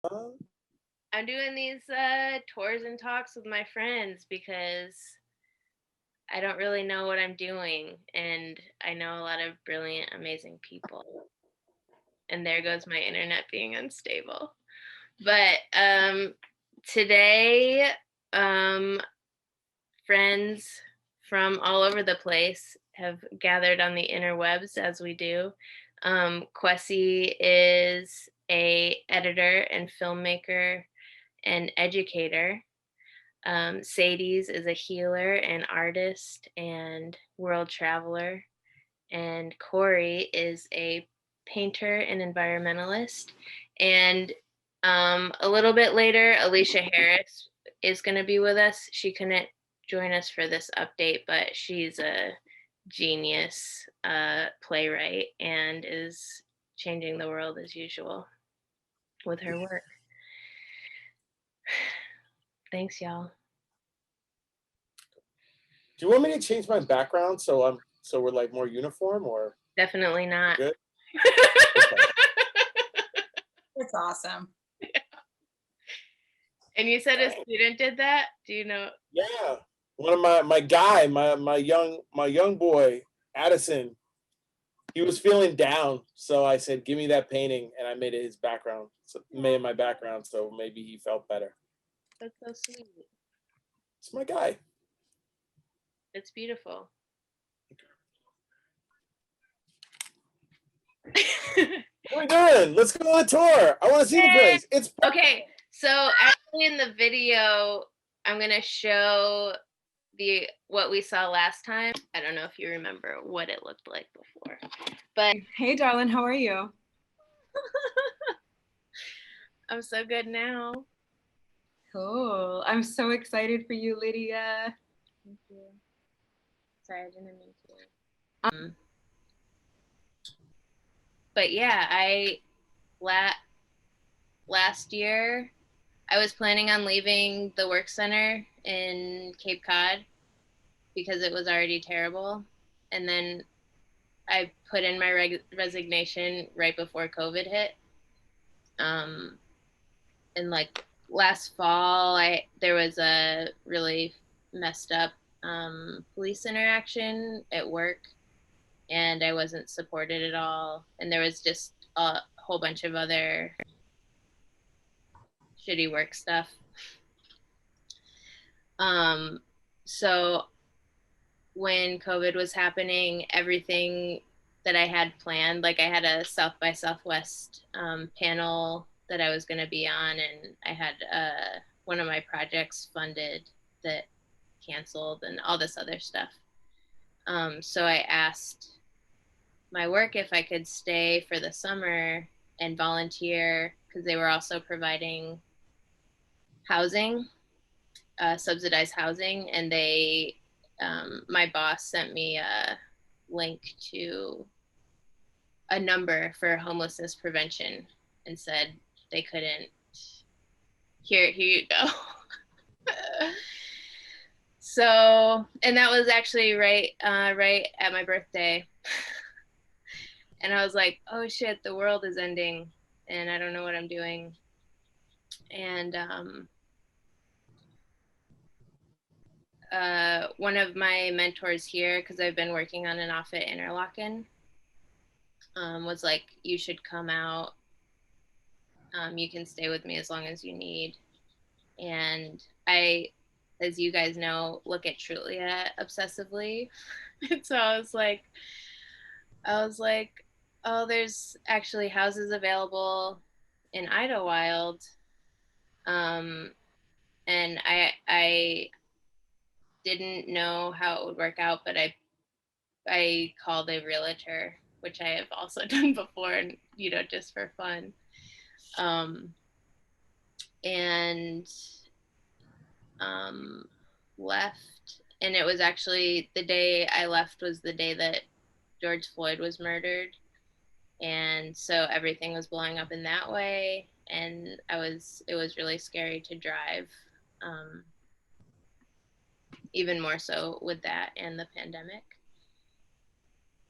I'm doing these tours and talks with my friends because I don't really know what I'm doing, and I know a lot of brilliant, amazing people. And there goes my internet being unstable. But today, um, friends from all over the place have gathered on the interwebs as we do. Kwesi is a editor and filmmaker and educator. Mecedes is a healer and artist and world traveler. And Cori is a painter and environmentalist. And a little bit later, Aleshea Harris is going to be with us. She couldn't join us for this update, but she's a genius playwright and is changing the world as usual with her work. Thanks, y'all. Do you want me to change my background so we're like more uniform, or Definitely not. good? Okay. That's awesome. And you said a student did that? Do you know? Yeah, one of my young boy Addison. He was feeling down, so I said, "Give me that painting," and I made it his background. So made it my background, so maybe he felt better. That's so sweet. It's my guy. It's beautiful. What are we doing? Let's go on a tour. I want to see the place. It's okay. So actually, in the video, I'm gonna show what we saw last time. I don't know if you remember what it looked like before, but hey, darling, how are you? I'm so good now. Cool. I'm so excited for you, Lydia. Thank you. Sorry, I didn't mean to. But yeah, last year I was planning on leaving the work center in Cape Cod because it was already terrible, and then I put in my resignation right before COVID hit. And like last fall, there was a really messed up police interaction at work, and I wasn't supported at all. And there was just a whole bunch of other shitty work stuff. So when COVID was happening, everything that I had planned, like I had a South by Southwest panel that I was going to be on, and I had one of my projects funded that canceled and all this other stuff. So I asked my work if I could stay for the summer and volunteer, because they were also providing housing, subsidized housing, and my boss sent me a link to a number for homelessness prevention and said they couldn't. Here you go. So, and that was actually right at my birthday. And I was like, oh shit, the world is ending and I don't know what I'm doing. And one of my mentors here, because I've been working on and off at Interlaken, was like, you should come out. You can stay with me as long as you need. And I, as you guys know, look at Trulia obsessively. And so I was like, oh, there's actually houses available in Idlewild. And I didn't know how it would work out, but I called a realtor, which I have also done before, and just for fun. And left, and it was actually the day I left was the day that George Floyd was murdered, and so everything was blowing up in that way, and it was really scary to drive, even more so with that and the pandemic.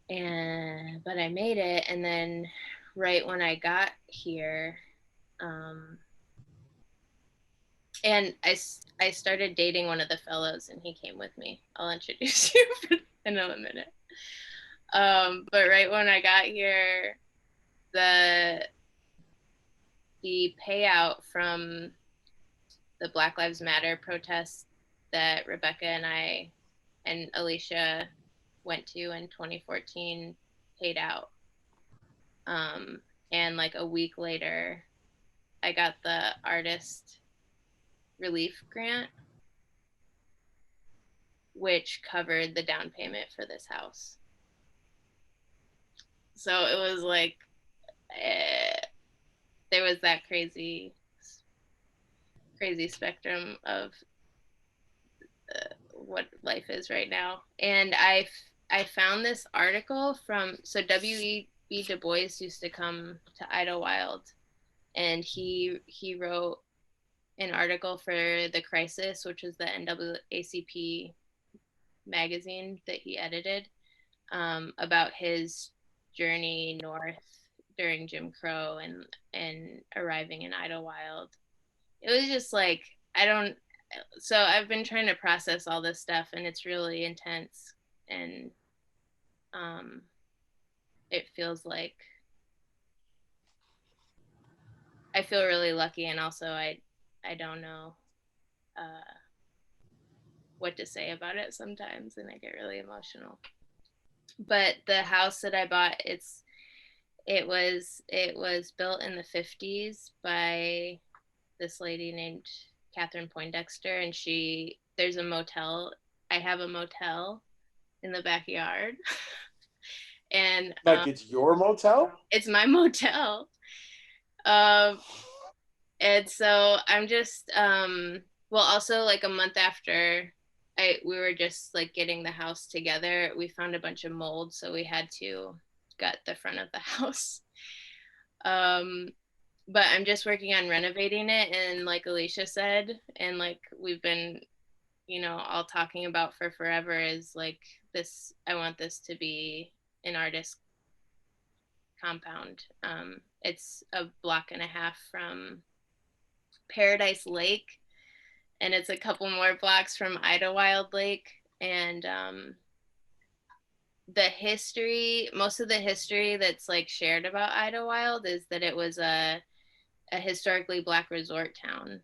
But I made it, and then right when I got here, And I started dating one of the fellows, and he came with me. I'll introduce you in a minute. But right when I got here, the payout from the Black Lives Matter protests that Rebecca and I and Aleshea went to in 2014 paid out. And like a week later, I got the artist relief grant, which covered the down payment for this house. So it was like, there was that crazy spectrum of what life is right now. And I found this article from, so W.E.B. Du Bois used to come to Idlewild, and he wrote an article for The Crisis, which was the NAACP magazine that he edited, about his journey north during Jim Crow and arriving in Idlewild. It was just like, so I've been trying to process all this stuff, and it's really intense, and it feels like I feel really lucky, and also I don't know what to say about it sometimes, and I get really emotional. But the house that I bought, it was built in the 50s by this lady named Catherine Poindexter, and there's a motel. I have a motel in the backyard. And like it's your motel? It's my motel. And so I'm just well, also like a month after we were just like getting the house together, we found a bunch of mold, so we had to gut the front of the house. But I'm just working on renovating it, and like Aleshea said, and like we've been, all talking about for forever, is like this, I want this to be an artist compound. It's a block and a half from Paradise Lake, and it's a couple more blocks from Idlewild Lake. And most of the history that's like shared about Idlewild is that it was a historically Black resort town.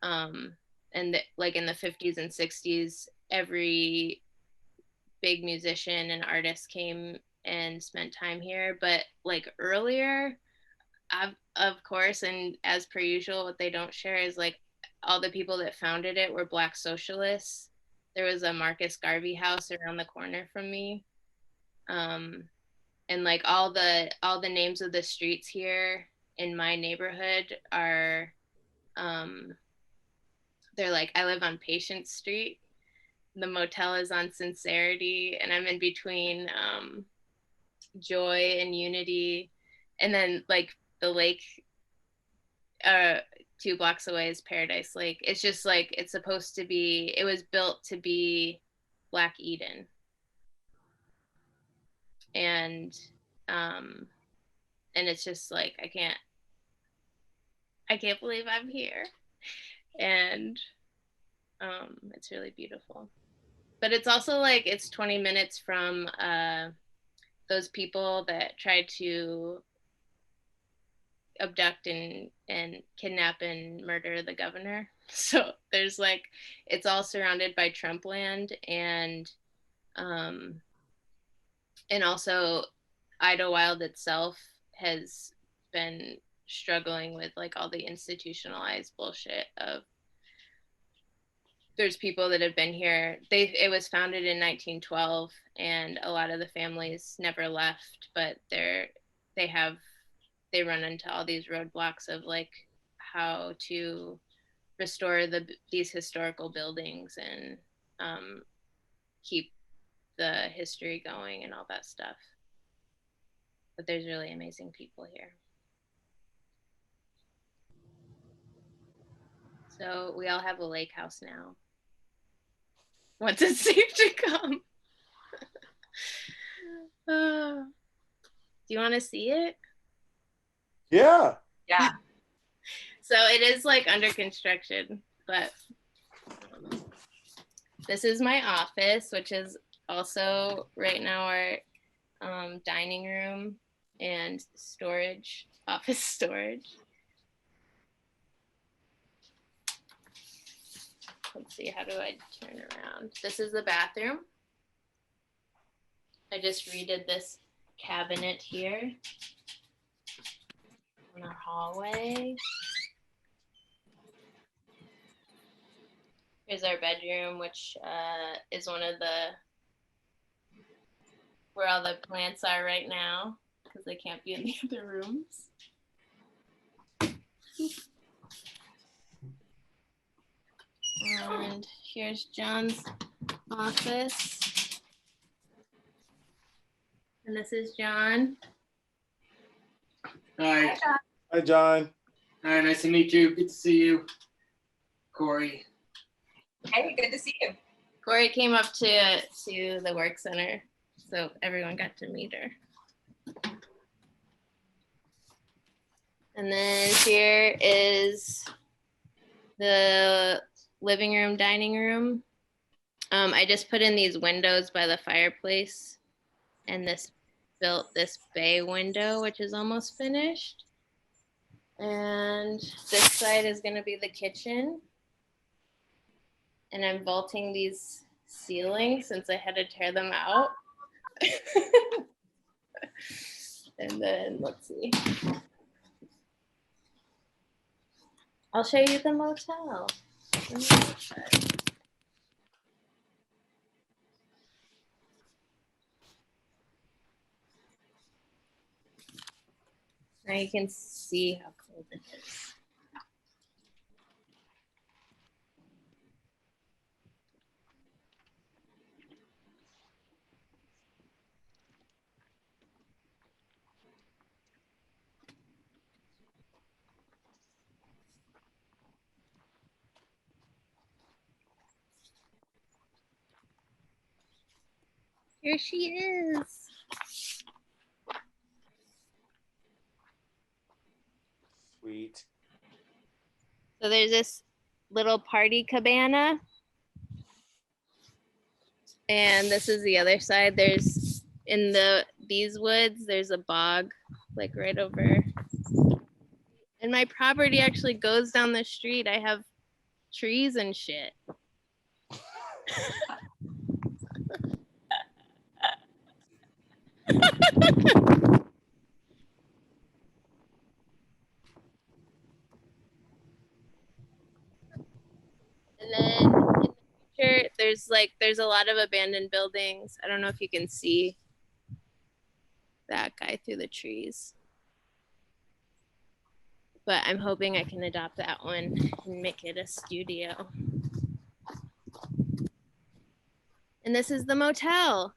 And like in the 50s and 60s, every big musician and artist came and spent time here. But like earlier, of course, and as per usual, what they don't share is like all the people that founded it were Black socialists. There was a Marcus Garvey house around the corner from me. And like all the names of the streets here in my neighborhood are, they're like, I live on Patience Street. The motel is on Sincerity, and I'm in between Joy and Unity. And then like the lake 2 blocks away is Paradise Lake. It's just like, it's supposed to be, it was built to be Black Eden. And it's just like, I can't believe I'm here. And it's really beautiful. But it's also like, it's 20 minutes from those people that tried to abduct and kidnap and murder the governor. So there's like, it's all surrounded by Trump land, and also Idlewild itself has been struggling with like all the institutionalized bullshit of, there's people that have been here. It was founded in 1912, and a lot of the families never left, but they run into all these roadblocks of like how to restore these historical buildings and keep the history going and all that stuff. But there's really amazing people here. So we all have a lake house now, once it's safe to come. Do you want to see it? Yeah. Yeah. So it is like under construction. But this is my office, which is also right now our dining room and storage, office storage. Let's see, how do I turn around? This is the bathroom. I just redid this cabinet here in our hallway. Here's our bedroom, which is one of where all the plants are right now, because they can't be in the other rooms. And here's John's office. And this is John. Hi. Hi, John. Hi, nice to meet you. Good to see you. Cori. Hey, good to see you. Cori came up to the work center, so everyone got to meet her. And then here is the living room, dining room. I just put in these windows by the fireplace and built this bay window, which is almost finished. And this side is going to be the kitchen. And I'm vaulting these ceilings since I had to tear them out. And then let's see. I'll show you the motel. Now you can see how cold it is. Here she is. Sweet. So there's this little party cabana. And this is the other side. There's in these woods, there's a bog like right over. And my property actually goes down the street. I have trees and shit. And then in the future, there's a lot of abandoned buildings. I don't know if you can see that guy through the trees. But I'm hoping I can adopt that one and make it a studio. And this is the motel.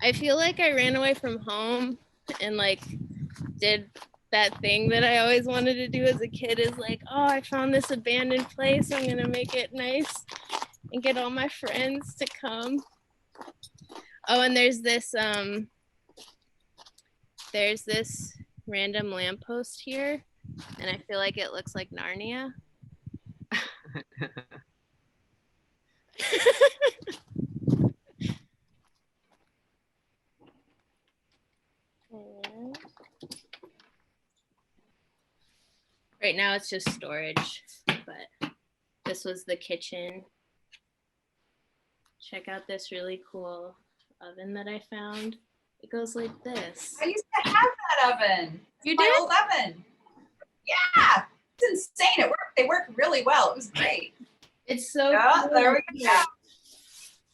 I feel like I ran away from home and like did that thing that I always wanted to do as a kid, is like, oh, I found this abandoned place. I'm gonna make it nice and get all my friends to come. Oh, and there's this random lamppost here, and I feel like it looks like Narnia. Right now it's just storage, but this was the kitchen. Check out this really cool oven that I found. It goes like this. I used to have that oven. You My did? old oven. Yeah, it's insane. It worked. They worked really well. It was great. It's so cool. There we go.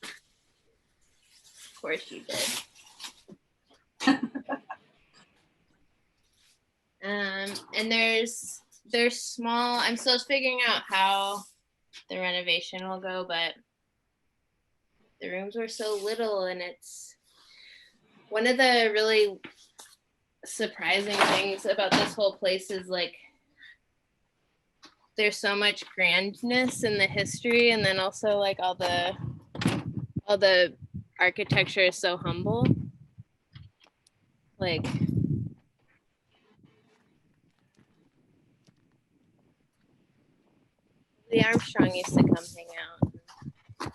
Of course you did. And they're small. I'm still figuring out how the renovation will go, but the rooms were so little, and it's one of the really surprising things about this whole place is like there's so much grandness in the history, and then also like all the architecture is so humble. Like the Armstrong used to come hang out.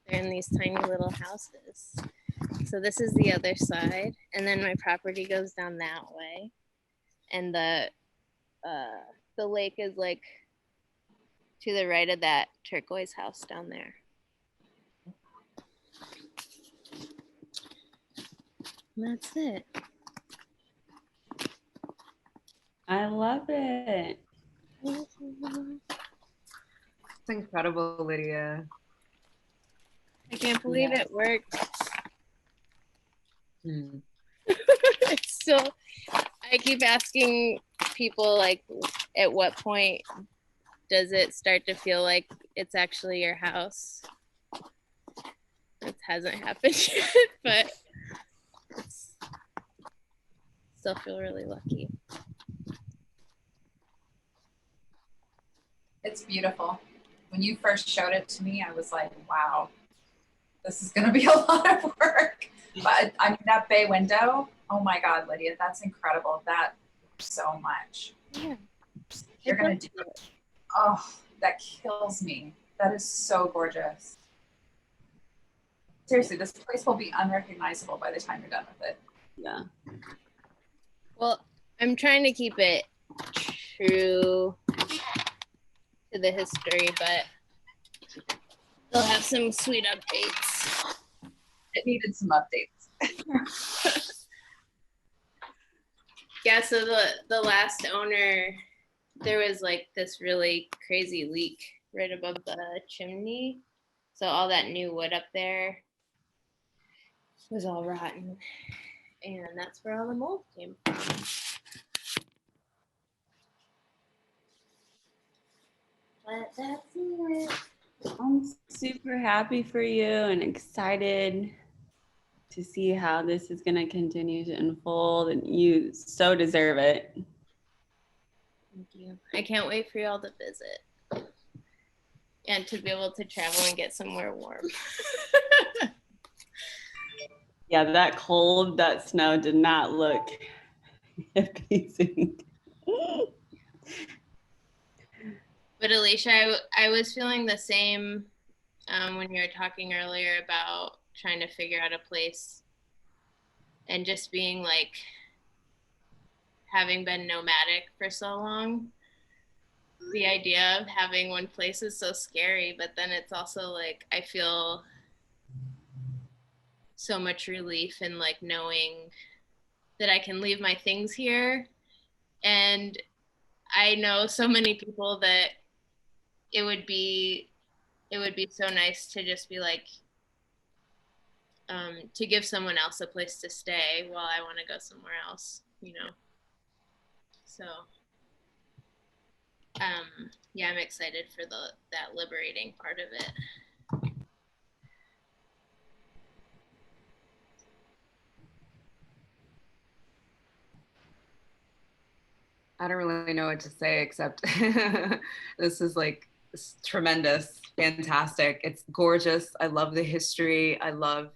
They're in these tiny little houses. So this is the other side, and then my property goes down that way, and the lake is like to the right of that turquoise house down there. And that's it. I love it. It's incredible, Lydia. I can't believe it worked. It's still, I keep asking people, like, at what point does it start to feel like it's actually your house? It hasn't happened yet, but it's, still feel really lucky. It's beautiful. When you first showed it to me, I was like, wow, this is going to be a lot of work. But I mean, that bay window, oh my God, Lydia, that's incredible. That so much. Yeah. You're going to do it. Oh, that kills me. That is so gorgeous. Seriously, this place will be unrecognizable by the time you're done with it. Yeah. Well, I'm trying to keep it true to the history, but they'll have some sweet updates. It needed some updates. Yeah, so the last owner, there was like this really crazy leak right above the chimney. So all that new wood up there was all rotten. And that's where all the mold came from. But that's it. I'm super happy for you and excited to see how this is going to continue to unfold, and you so deserve it. Thank you. I can't wait for y'all to visit and to be able to travel and get somewhere warm. Yeah, that cold, that snow did not look appeasing. But Aleshea, I was feeling the same when you were talking earlier about trying to figure out a place and just being like, having been nomadic for so long, the idea of having one place is so scary, but then it's also like, I feel so much relief in like knowing that I can leave my things here. And I know so many people that it would be so nice to just be like, to give someone else a place to stay while I want to go somewhere else, you know? So, yeah, I'm excited for that liberating part of it. I don't really know what to say except this is like tremendous, fantastic. It's gorgeous. I love the history. I love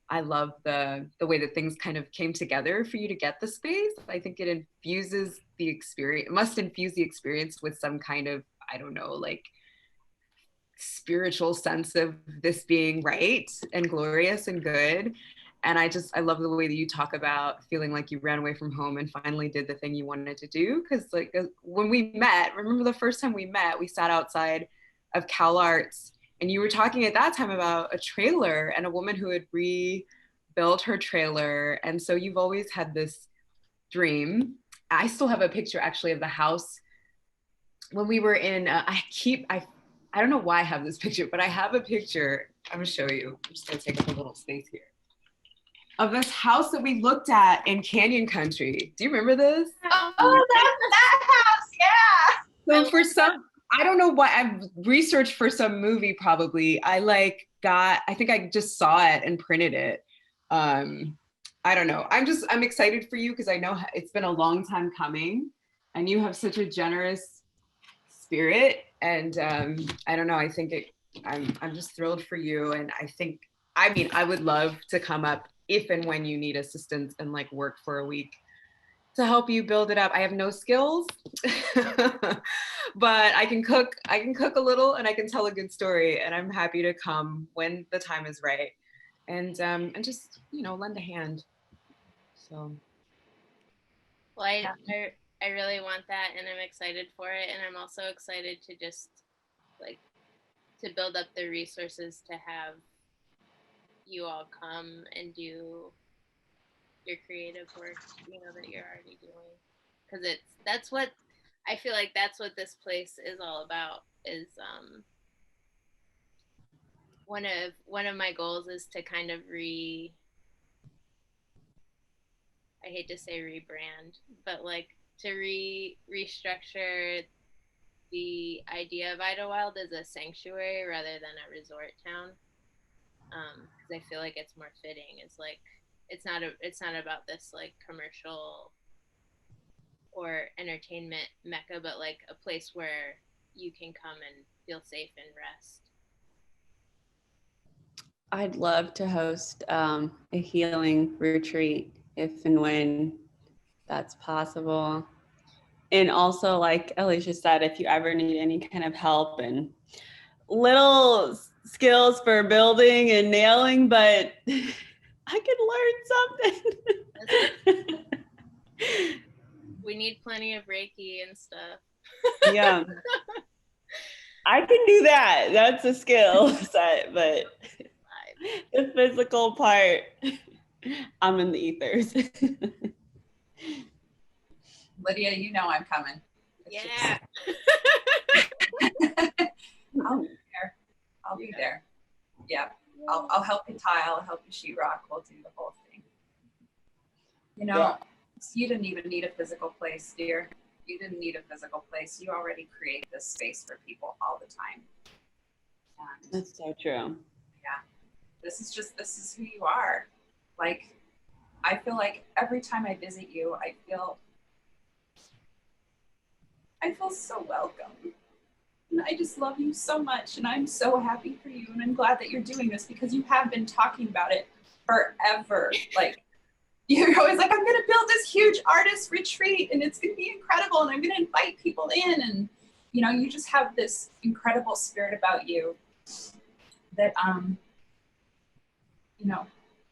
the way that things kind of came together for you to get the space. I think it infuses the experience. It must infuse the experience with some kind of, I don't know, like spiritual sense of this being right and glorious and good. And I love the way that you talk about feeling like you ran away from home and finally did the thing you wanted to do. Because like when we met, remember the first time we met, we sat outside of Cal Arts and you were talking at that time about a trailer and a woman who had rebuilt her trailer. And so you've always had this dream. I still have a picture actually of the house when we were in, I don't know why I have this picture, but I have a picture. I'm gonna show you. I'm just gonna take up a little space here. Of this house that we looked at in Canyon Country. Do you remember this? Oh, that house, yeah. So for some, I don't know why, I've researched for some movie probably. I think I just saw it and printed it. I don't know. I'm excited for you because I know it's been a long time coming and you have such a generous spirit. And I don't know, I think I'm just thrilled for you. And I would love to come up if and when you need assistance and like work for a week to help you build it up. I have no skills, but I can cook. I can cook a little, and I can tell a good story. And I'm happy to come when the time is right, and just lend a hand. So. Well, I really want that, and I'm excited for it, and I'm also excited to just like to build up the resources to have you all come and do your creative work, that you're already doing, because that's what I feel like that's what this place is all about. Is one of my goals is to kind of I hate to say rebrand, but like to restructure the idea of Idlewild as a sanctuary rather than a resort town, because I feel like it's more fitting. It's like it's not about this like commercial or entertainment mecca, but like a place where you can come and feel safe and rest. I'd love to host a healing retreat if and when that's possible. And also, like Aleshea said, if you ever need any kind of help and little skills for building and nailing, but I could learn something. We need plenty of Reiki and stuff. Yeah. I can do that. That's a skill set, but the physical part, I'm in the ethers. Lydia, I'm coming. Yeah. I'll be there. Yeah. I'll help you tile, I'll help you sheetrock. We'll do the whole thing. You didn't even need a physical place, dear. You didn't need a physical place. You already create this space for people all the time. And that's so true. Yeah. This is who you are. Like, I feel like every time I visit you, I feel so welcome. And I just love you so much. And I'm so happy for you. And I'm glad that you're doing this because you have been talking about it forever. Like, you're always like, I'm going to build this huge artist retreat and it's going to be incredible. And I'm going to invite people in. And, you just have this incredible spirit about you that,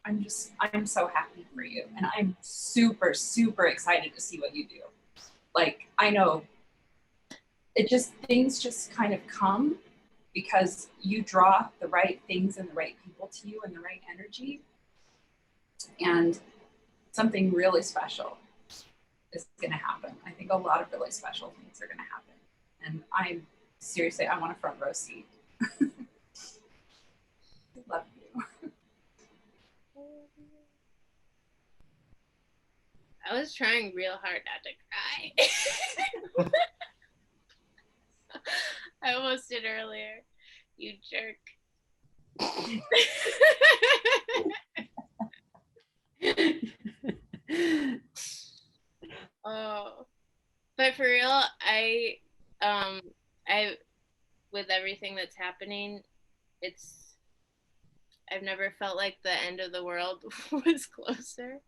I'm so happy for you. And I'm super, super excited to see what you do. Like, I know things just kind of come because you draw the right things and the right people to you and the right energy. And something really special is going to happen. I think a lot of really special things are going to happen. And I want a front row seat. Love you. I was trying real hard not to cry. I almost did earlier. You jerk. Oh, but for real, I with everything that's happening, I've never felt like the end of the world was closer.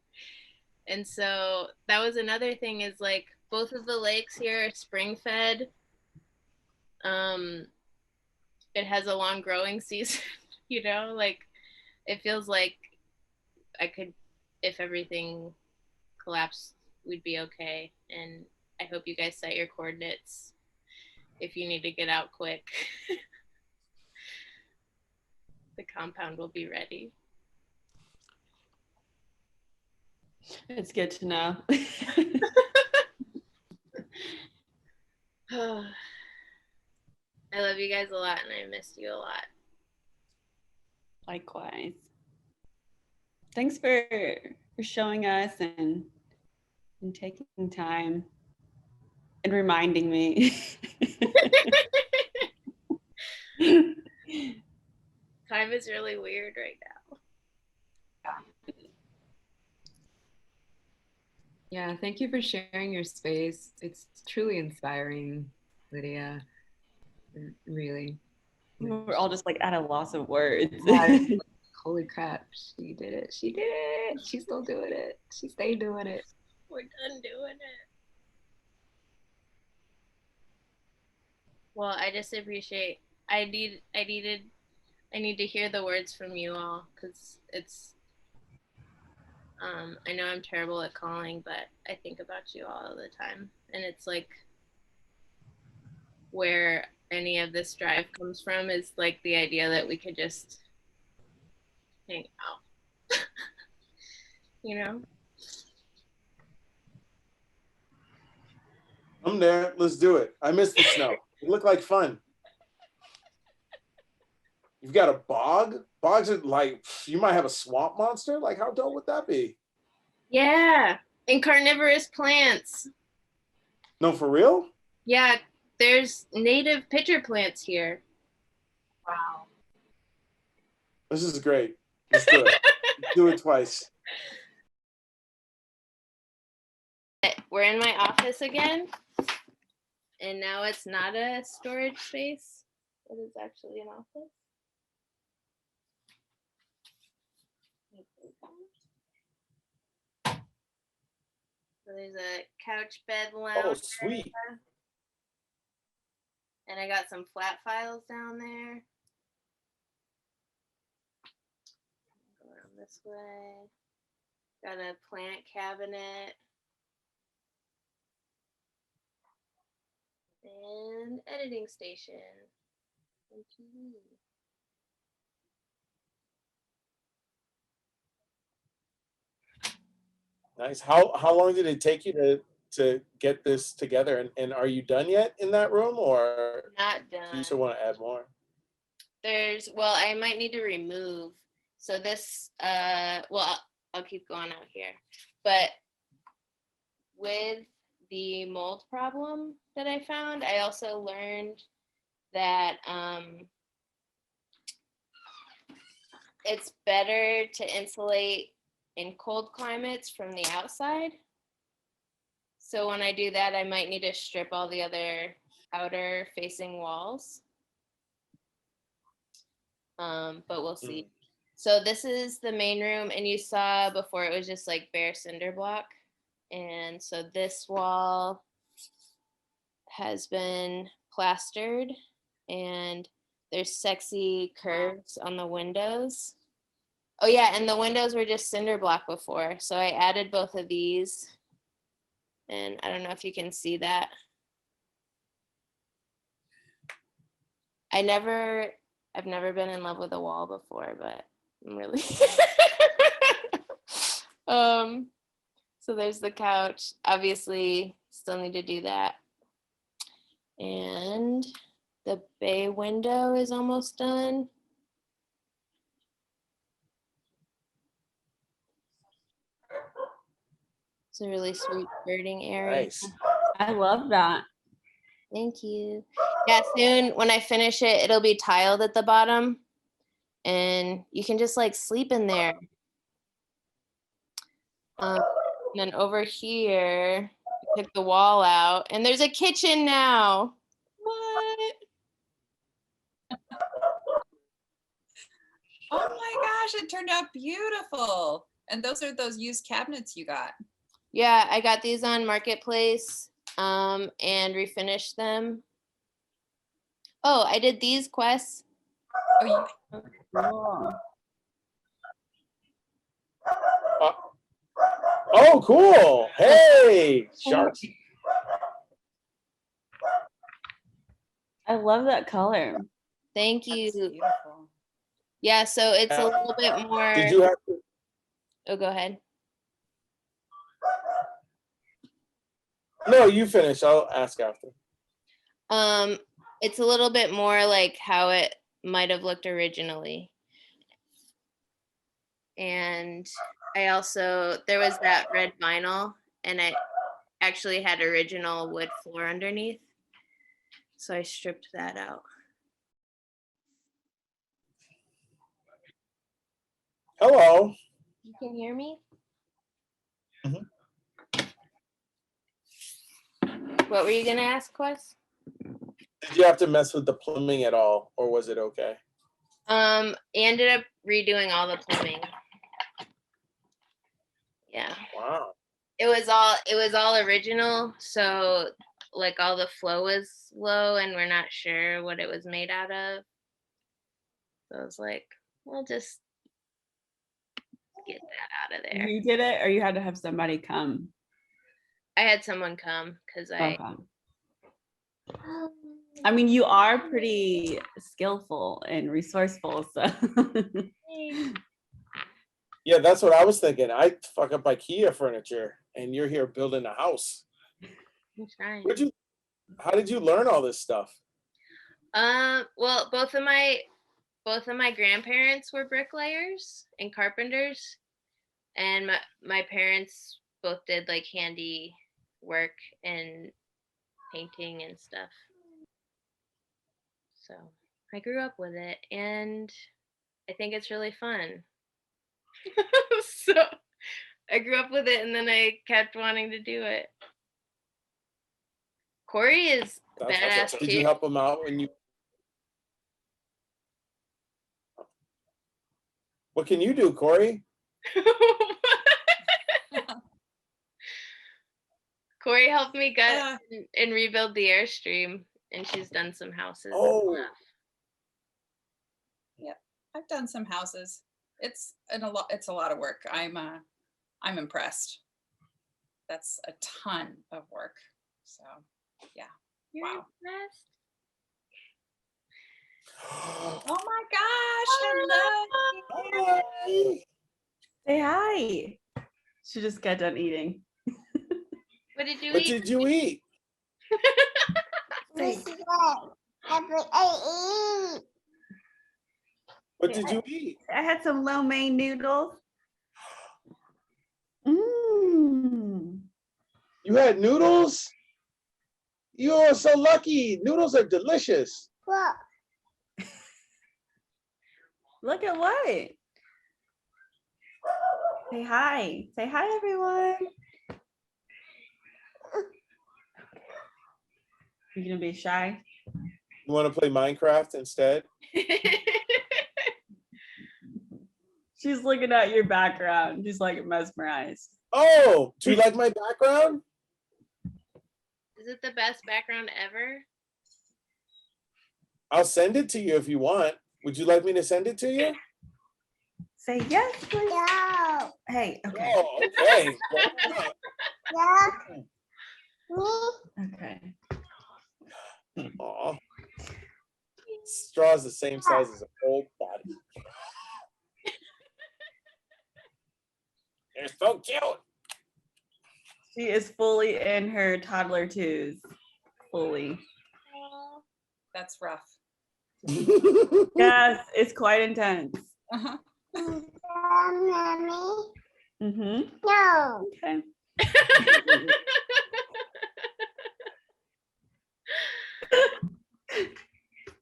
And so that was another thing is like both of the lakes here are spring fed. It has a long growing season, like it feels like I could, if everything collapsed, we'd be okay. And I hope you guys set your coordinates if you need to get out quick. The compound will be ready. It's good to know. I love you guys a lot and I missed you a lot. Likewise. Thanks for showing us and taking time and reminding me. Time is really weird right now. Yeah, thank you for sharing your space. It's truly inspiring, Lydia. Really. We're all just like at a loss of words. Holy crap, she did it. She did it. She's still doing it. She stayed doing it. We're done doing it. Well, I just appreciate. I need to hear the words from you all because it's. I know I'm terrible at calling, but I think about you all the time, and it's like where any of this drive comes from is like the idea that we could just hang out, you know? I'm there. Let's do it. I miss the snow. It looked like fun. You've got a bog. Bogs are like, you might have a swamp monster. Like, how dope would that be? Yeah, and carnivorous plants. No, for real? Yeah, there's native pitcher plants here. Wow. This is great. Let's do it. Let's do it twice. We're in my office again, and now it's not a storage space. It is actually an office. So there's a couch, bed, lounge. Oh, sweet. Area. And I got some flat files down there. Go around this way. Got a plant cabinet. And editing station. And TV. Nice. How long did it take you to get this together? And are you done yet in that room, or Not do done. you still want to add more? Well, I might need to remove. So this, well, I'll keep going out here. But with the mold problem that I found, I also learned that it's better to insulate in cold climates from the outside. So when I do that, I might need to strip all the other outer facing walls. But we'll see. So this is the main room, and you saw before it was just like bare cinder block. And so this wall has been plastered, and there's sexy curves on the windows. Oh yeah, and the windows were just cinder block before. So I added both of these. And I don't know if you can see that. I've never been in love with a wall before, but I'm really so there's the couch. Obviously, still need to do that. And the bay window is almost done. It's a really sweet birding area. Nice. I love that. Thank you. Yeah, soon when I finish it, it'll be tiled at the bottom, and you can just like sleep in there. And then over here, pick the wall out, and there's a kitchen now. What? Oh my gosh, it turned out beautiful. And those are those used cabinets you got. Yeah, I got these on Marketplace and refinished them. Oh, I did these quests. Oh, Oh, cool. Hey, sharks. I love that color. Thank you. that's beautiful. Yeah, so it's a little bit more. Did you have to? Oh, go ahead. No, you finish. I'll ask after. It's a little bit more like how it might have looked originally. And I also, there was that red vinyl, and I actually had original wood floor underneath. So I stripped that out. Hello. You can hear me? Mhm. What were you gonna ask, Quest? Did you have to mess with the plumbing at all, or was it okay? I ended up redoing all the plumbing. Yeah. Wow. it was all original, so like all the flow was low and we're not sure what it was made out of. So I was like, we'll just get that out of there. You did it, or you had to have somebody come? I had someone come because Okay. I mean, you are pretty skillful and resourceful, so. Yeah, that's what I was thinking. I fuck up IKEA furniture, and you're here building a house. I'm trying. How did you learn all this stuff? Well, both of my grandparents were bricklayers and carpenters, and my parents both did like handy work and painting and stuff. So I grew up with it, and I think it's really fun. So I grew up with it, and then I kept wanting to do it. Cori is badass too. Did you help him out when you? What can you do, Cori? Cori helped me gut and rebuild the Airstream, and she's done some houses. Oh. Yep, I've done some houses. It's a lot of work. I'm impressed. That's a ton of work. So yeah. You're Wow. impressed? Oh my gosh, hello. Hi. Say hi. She just got done eating. What did you What eat? did you eat? What did you eat? I had some lo mein noodles. Mmm. You had noodles? You are so lucky. Noodles are delicious. Look at what? Say hi. Say hi, everyone. You gonna be shy? You want to play Minecraft instead? She's looking at your background. She's like mesmerized. Oh, do you like my background? Is it the best background ever? I'll send it to you if you want. Would you like me to send it to you? Say yes, please. No. Hey, okay. Oh, okay. Okay. Aw. Straw's the same size as a whole body. They're so cute. She is fully in her toddler twos. Fully. That's rough. Yes, it's quite intense. Uh-huh. Mm-hmm. No. Okay.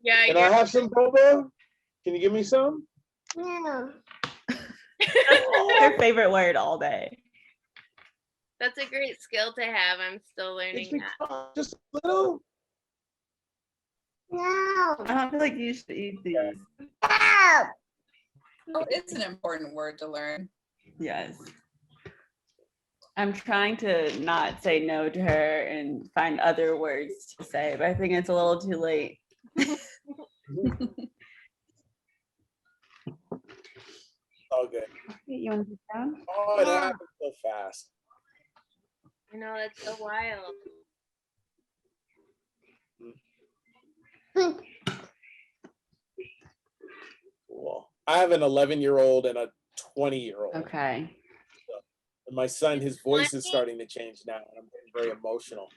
Yeah. Can I have some boba? Can you give me some? No. That's her favorite word all day. That's a great skill to have. I'm still learning that. Just a little. No. I don't feel like you should eat these. Oh, it's an important word to learn. Yes. I'm trying to not say no to her and find other words to say, but I think it's a little too late. All good. You want to sit down? Oh, it happened so fast. I know, that's so wild. Cool. I have an 11-year-old and a 20-year-old. Okay. And my son, his voice is starting to change now, and I'm getting very emotional.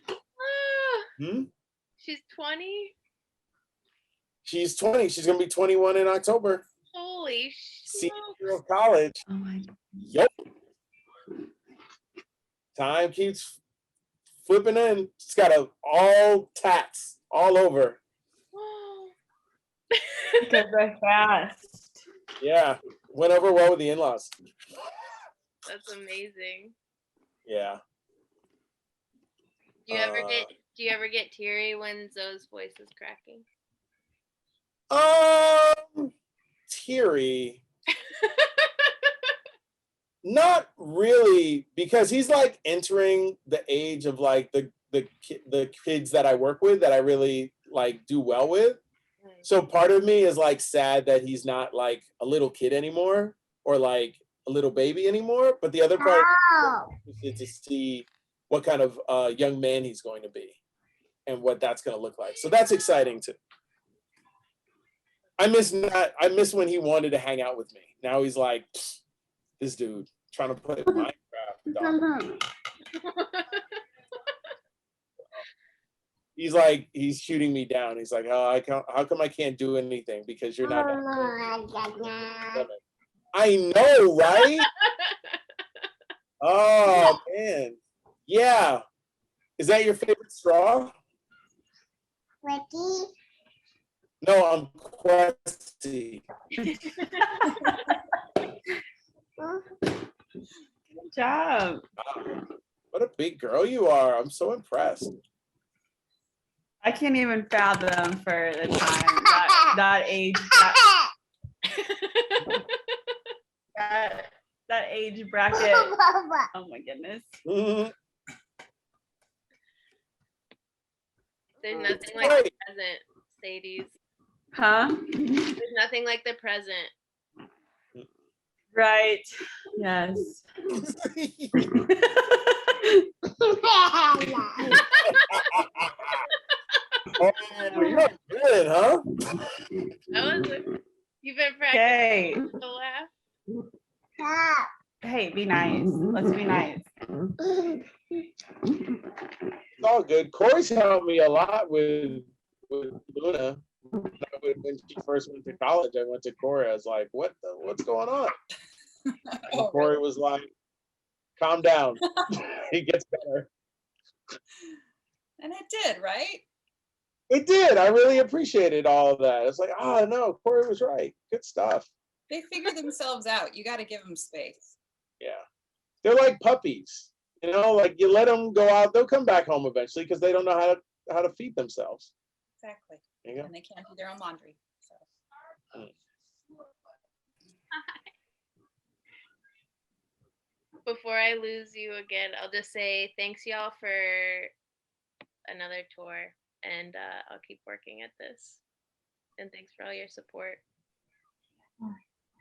She's 20? She's 20. She's going to be 21 in October. Holy shit. Senior of college. Oh my. Yep. Time keeps flipping in. She's got all tats all over. Because they're fast. Yeah. Went over well with the in-laws. That's amazing. Yeah. Do you ever get teary when Zoe's voice is cracking? Teary. Not really, because he's like entering the age of like the kids that I work with that I really like do well with. So part of me is like sad that he's not like a little kid anymore or like a little baby anymore. But the other part is to see what kind of young man he's going to be and what that's going to look like. So that's exciting too. I miss when he wanted to hang out with me. Now he's like, this dude trying to play Minecraft. Dog. He's like, he's shooting me down. He's like, oh, how come I can't do anything because you're not. I know, right? Oh man, yeah. Is that your favorite straw? Ricky? No, I'm Kwesi. Good job. Wow. What a big girl you are. I'm so impressed. I can't even fathom for the time that age that age bracket. Oh my goodness. Mhm. There's nothing like the present, Sadie's. Huh? There's nothing like the present. Right. Yes. Oh, you're good, huh? You've been Okay. practicing to laugh. Hey, be nice. Let's be nice. It's all good. Cori's helped me a lot with Luna. When she first went to college, I went to Cori. I was like, what's going on? And Cori was like, calm down. He gets better. And it did, right? It did. I really appreciated all of that. It's like, oh no, Cori was right. Good stuff. They figure themselves out. You got to give them space. Yeah. They're like puppies. You know, like you let them go out, they'll come back home eventually because they don't know how to feed themselves. Exactly. There you go. And they can't do their own laundry. So. Before I lose you again, I'll just say thanks y'all for another tour, and I'll keep working at this. And thanks for all your support.